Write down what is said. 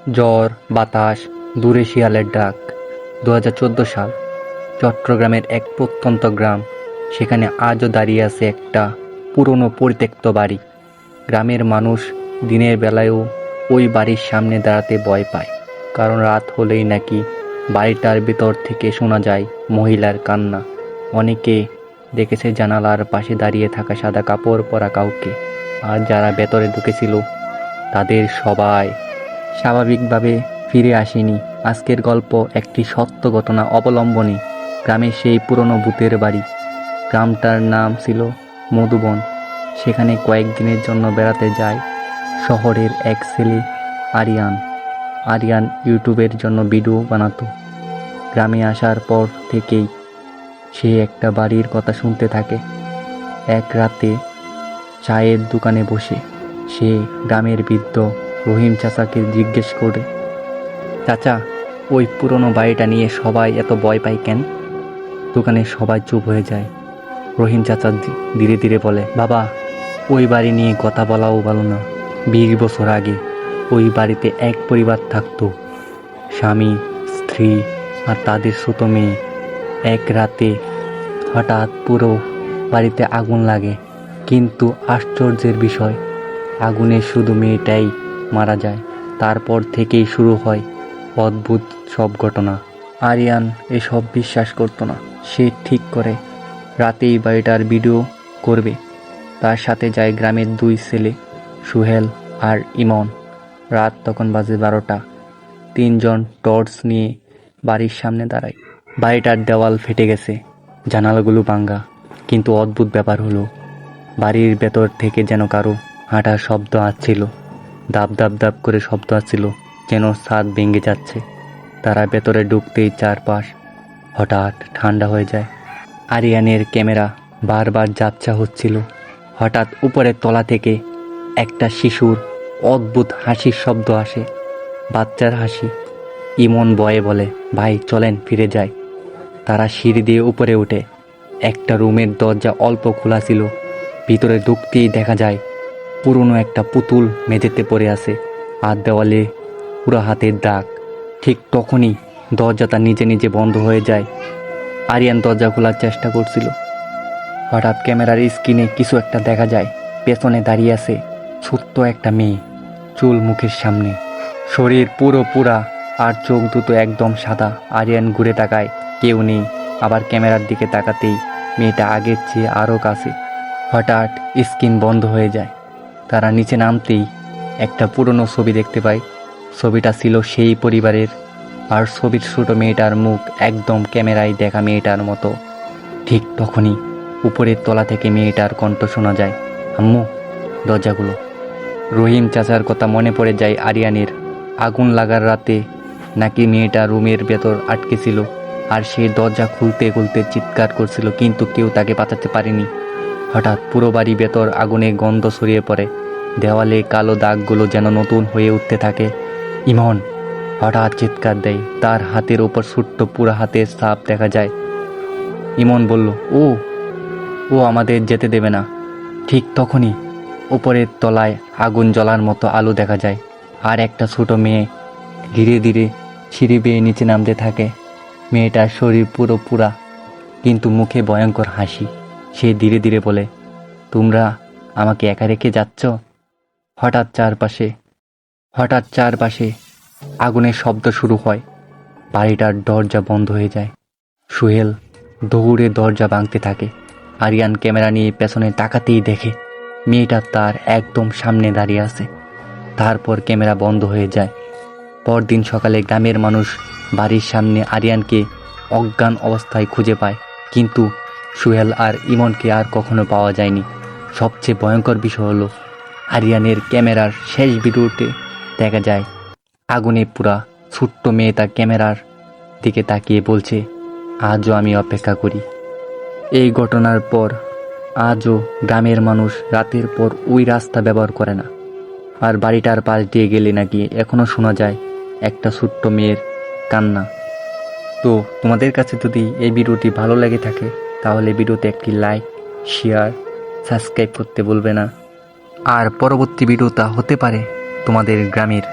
ঝড়, বাতাস, দূরে শিয়ালের ডাক। ২০১৪ সাল, চট্টগ্রামের এক প্রত্যন্ত গ্রাম। সেখানে আজও দাঁড়িয়ে আছে একটা পুরনো পরিত্যক্ত বাড়ি। গ্রামের মানুষ দিনের বেলায়ও ওই বাড়ির সামনে দাঁড়াতে ভয় পায়, কারণ রাত হলেই নাকি বাড়িটার ভেতর থেকে শোনা যায় মহিলার কান্না। অনেকে দেখেছে জানালার পাশে দাঁড়িয়ে থাকা সাদা কাপড় পরা কাউকে। আর যারা ভেতরে ঢুকেছিল তাদের সবাই স্বাভাবিকভাবে ফিরে আসেনি। আজকের গল্প একটি সত্য ঘটনা অবলম্বনে গ্রামের সেই পুরনো ভূতের বাড়ি। গ্রামটার নাম ছিল মধুবন। সেখানে কয়েকদিনের জন্য বেড়াতে যায় শহরের এক ছেলে, আরিয়ান। আরিয়ান ইউটিউবের জন্য ভিডিও বানাতো। গ্রামে আসার পর থেকেই সে একটা বাড়ির কথা শুনতে থাকে। এক রাতে চায়ের দোকানে বসে সে গ্রামের বৃদ্ধ রহিম চাচাকে জিজ্ঞেস করে, চাচা, ওই পুরনো বাড়িটা নিয়ে সবাই এত ভয় পায় কেন? দোকানে সবাই চুপ হয়ে যায়। রহিম চাচা ধীরে ধীরে বলে, বাবা, ওই বাড়ি নিয়ে কথা বলাও ভালো না। ২০ বছর আগে ওই বাড়িতে এক পরিবার থাকতো, স্বামী, স্ত্রী আর তাদের ছোট মেয়ে। এক রাতে হঠাৎ পুরো বাড়িতে আগুন লাগে, কিন্তু আশ্চর্যের বিষয়, আগুনে শুধু মেয়েটাই মারা যায়। তারপর থেকেই শুরু হয় অদ্ভুত সব ঘটনা। আরিয়ান এসব বিশ্বাস করতো না। সে ঠিক করে রাতেই বাড়িটার ভিডিও করবে। তার সাথে যায় গ্রামের 2 ছেলে, সুহেল আর ইমন। রাত তখন বাজে 12টা। 3 জন টর্চ নিয়ে বাড়ির সামনে দাঁড়ায়। বাড়িটার দেওয়াল ফেটে গেছে, জানালাগুলো ভাঙা। কিন্তু অদ্ভুত ব্যাপার হলো, বাড়ির ভেতর থেকে যেন কারো হাঁটার শব্দ আসছিল। দাপ দাপ দাপ করে শব্দ আসছিল, যেন ছাদ ভেঙে যাচ্ছে। তারা ভেতরে ঢুকতেই চারপাশ হঠাৎ ঠান্ডা হয়ে যায়। আরিয়ানের ক্যামেরা বারবার ঝাপসা হচ্ছিল। হঠাৎ উপরের তলা থেকে একটা শিশুর অদ্ভুত হাসির শব্দ আসে, বাচ্চার হাসি। ইমন ভয়ে বলে, ভাই চলেন ফিরে যাই। তারা সিঁড়ি দিয়ে উপরে ওঠে। একটা রুমের দরজা অল্প খোলা ছিল। ভিতরে ঢুকতেই দেখা যায় পুরনো একটা পুতুল মেঝেতে পড়ে আছে, আর দেওয়ালে পুরো হাতের দাগ। ঠিক তখনই দরজাটা নিজে নিজে বন্ধ হয়ে যায়। আরিয়ান দরজা খোলার চেষ্টা করছিল। হঠাৎ ক্যামেরার স্ক্রিনে কিছু একটা দেখা যায়। পেছনে দাঁড়িয়ে আছে ছোট্ট একটা মেয়ে, চুল মুখের সামনে, শরীর পুরো পুরা, আর চোখ দুটো একদম সাদা। আরিয়ান ঘুরে তাকায়, কেউ নেই। আবার ক্যামেরার দিকে তাকাতেই মেয়েটা আগের চেয়ে আরও কাছে। হঠাৎ স্ক্রিন বন্ধ হয়ে যায়। তারা নিচে নামতেই একটা পুরনো ছবি দেখতে পায়। ছবিটা ছিল সেই পরিবারের, আর ছবির ছোট মেয়েটার মুখ একদম ক্যামেরায় দেখা মেয়েটার মতো। ঠিক তখনই উপরের তলা থেকে মেয়েটার কণ্ঠ শোনা যায়, আম্মু, দরজাগুলো। রহিম চাচার কথা মনে পড়ে যায় আরিয়ানের। আগুন লাগার রাতে নাকি মেয়েটা রুমের ভেতর আটকে ছিল, আর সে দরজা খুলতে খুলতে চিৎকার করছিল, কিন্তু কেউ তাকে বাঁচাতে পারেনি। হঠাৎ পুরো বাড়ি ভেতর আগুনের গন্ধ ছড়িয়ে পড়ে। দেওয়ালে কালো দাগগুলো যেন নতুন হয়ে উঠতে থাকে। ইমন হঠাৎ চিৎকার দেয়। তার হাতের ওপর ছোট্ট পুরো হাতের ছাপ দেখা যায়। ইমন বলল, ও ও আমাদের যেতে দেবে না। ঠিক তখনই উপরের তলায় আগুন জ্বলার মতো আলো দেখা যায়, আর একটা ছোট মেয়ে ধীরে ধীরে সিঁড়ি বেয়ে নিচে নামতে থাকে। মেয়েটার শরীর পুরো পুরা, কিন্তু মুখে ভয়ঙ্কর হাসি। সে ধীরে ধীরে বলে, তোমরা আমাকে একা রেখে যাচ্ছ? হঠাৎ চারপাশে আগুনের শব্দ শুরু হয়। বাড়িটার দরজা বন্ধ হয়ে যায়। সুহেল দৌড়ে দরজা ভাঙতে থাকে। আরিয়ান ক্যামেরা নিয়ে পেছনে তাকাতেই দেখে মেয়েটা তার একদম সামনে দাঁড়িয়ে আছে। তারপর ক্যামেরা বন্ধ হয়ে যায়। পরদিন সকালে গ্রামের মানুষ বাড়ির সামনে আরিয়ানকে অজ্ঞান অবস্থায় খুঁজে পায়, কিন্তু সুহেল আর ইমনকে আর কখনো পাওয়া যায়নি। সবচেয়ে ভয়ঙ্কর বিষয় হলো, আরিয়ানের ক্যামেরার শেষ ভিডিওতে দেখা যায় আগুনে পুরা ছোট্ট মেয়ে তার ক্যামেরার দিকে তাকিয়ে বলছে, আজও আমি অপেক্ষা করি। এই ঘটনার পর আজও গ্রামের মানুষ রাতের পর ওই রাস্তা ব্যবহার করে না। আর বাড়িটার পাশ দিয়ে গেলে নাকি এখনও শোনা যায় একটা ছোট্ট মেয়ের কান্না। তো তোমাদের কাছে যদি এই ভিডিওটি ভালো লেগে থাকে, তাহলে ভিডিওতে একটি লাইক, শেয়ার, সাবস্ক্রাইব করতে ভুলবে না। আর পরবর্তী ভিডিওটা হতে পারে তোমাদের গ্রামের